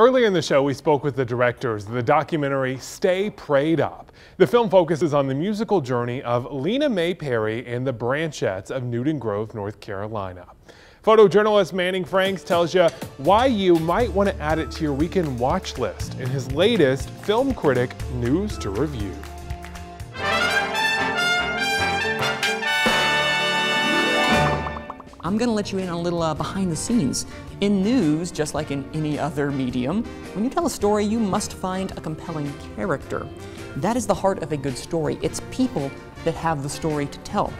Earlier in the show, we spoke with the directors of the documentary Stay Prayed Up. The film focuses on the musical journey of Lena Mae Perry and the Branchettes of Newton Grove, North Carolina. Photojournalist Manning Franks tells you why you might want to add it to your weekend watch list in his latest Film Critic News to Review. I'm going to let you in on a little behind the scenes. In news, just like in any other medium, when you tell a story, you must find a compelling character. That is the heart of a good story. It's people that have the story to tell.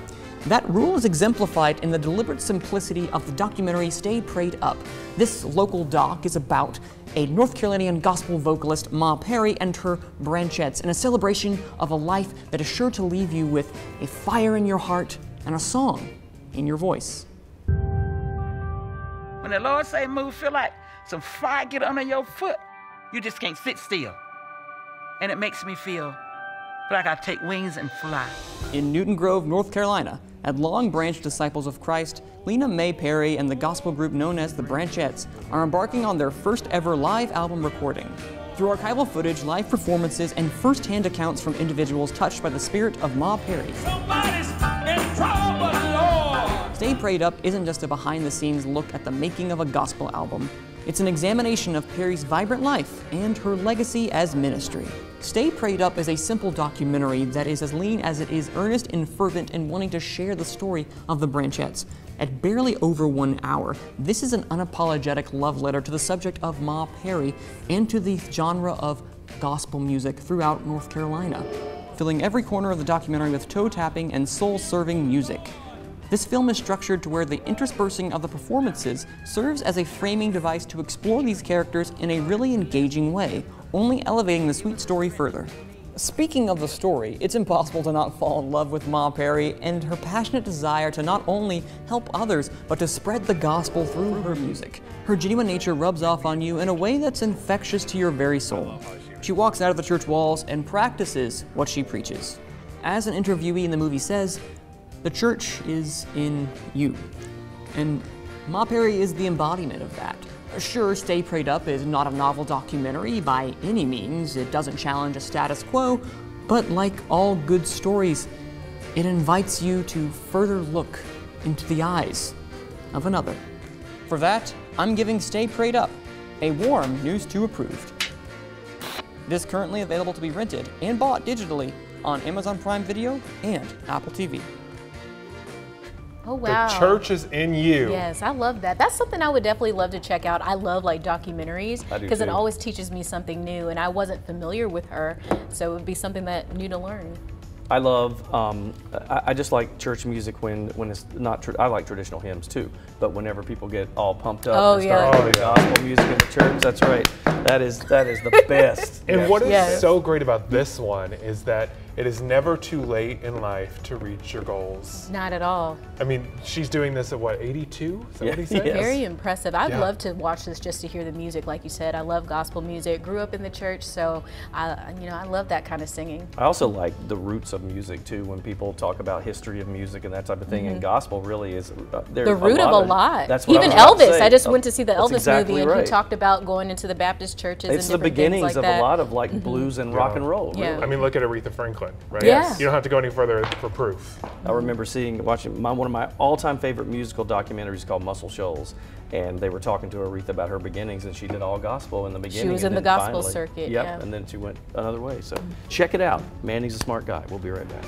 That rule is exemplified in the deliberate simplicity of the documentary Stay Prayed Up. This local doc is about a North Carolinian gospel vocalist, Ma Perry, and her Branchettes, in a celebration of a life that is sure to leave you with a fire in your heart and a song in your voice. When the Lord say move, feel like some fire get under your foot, you just can't sit still. And it makes me feel like I take wings and fly. In Newton Grove, North Carolina, at Long Branch Disciples of Christ, Lena Mae Perry and the gospel group known as the Branchettes are embarking on their first ever live album recording. Through archival footage, live performances, and first-hand accounts from individuals touched by the spirit of Ma Perry. Somebody's in trouble, Lord. Stay Prayed Up isn't just a behind-the-scenes look at the making of a gospel album. It's an examination of Perry's vibrant life and her legacy as ministry. Stay Prayed Up is a simple documentary that is as lean as it is earnest and fervent in wanting to share the story of the Branchettes. At barely over 1 hour, this is an unapologetic love letter to the subject of Ma Perry and to the genre of gospel music throughout North Carolina, filling every corner of the documentary with toe-tapping and soul-serving music. This film is structured to where the interspersing of the performances serves as a framing device to explore these characters in a really engaging way, only elevating the sweet story further. Speaking of the story, it's impossible to not fall in love with Ma Perry and her passionate desire to not only help others, but to spread the gospel through her music. Her genuine nature rubs off on you in a way that's infectious to your very soul. She walks out of the church walls and practices what she preaches. As an interviewee in the movie says, the church is in you. And Ma Perry is the embodiment of that. Sure, Stay Prayed Up is not a novel documentary by any means. It doesn't challenge a status quo, but like all good stories, it invites you to further look into the eyes of another. For that, I'm giving Stay Prayed Up a warm News 2 approved. It is currently available to be rented and bought digitally on Amazon Prime Video and Apple TV. Oh, wow. The church is in you. Yes, I love that. That's something I would definitely love to check out. I love like documentaries because it always teaches me something new, and I wasn't familiar with her, so it would be something that new to learn. I love, I just like church music when it's not, I like traditional hymns too, but whenever people get all pumped up and start playing gospel music in the church, that's right. That is the best. And what is so great about this one is that it is never too late in life to reach your goals. Not at all. I mean, she's doing this at what, 82? Is that what he said? Yes. Very impressive. I'd love to watch this just to hear the music, like you said. I love gospel music. Grew up in the church, so I love that kind of singing. I also like the roots of music too. When people talk about history of music and that type of thing, and gospel really is the root of a lot. That's what even I was about to Elvis. say. I just went to see the Elvis exactly movie, and right. he talked about going into the Baptist churches. It's and the beginnings like of that. a lot of like blues and rock and roll. Yeah. Really. I mean, look at Aretha Franklin, right? Yeah. You don't have to go any further for proof. I remember watching one of my all-time favorite musical documentaries called Muscle Shoals, and they were talking to Aretha about her beginnings, and she did all gospel in the beginning. She was in the gospel circuit. Yep, and then she went another way. So check it out. Manning's a smart guy. We'll be right back.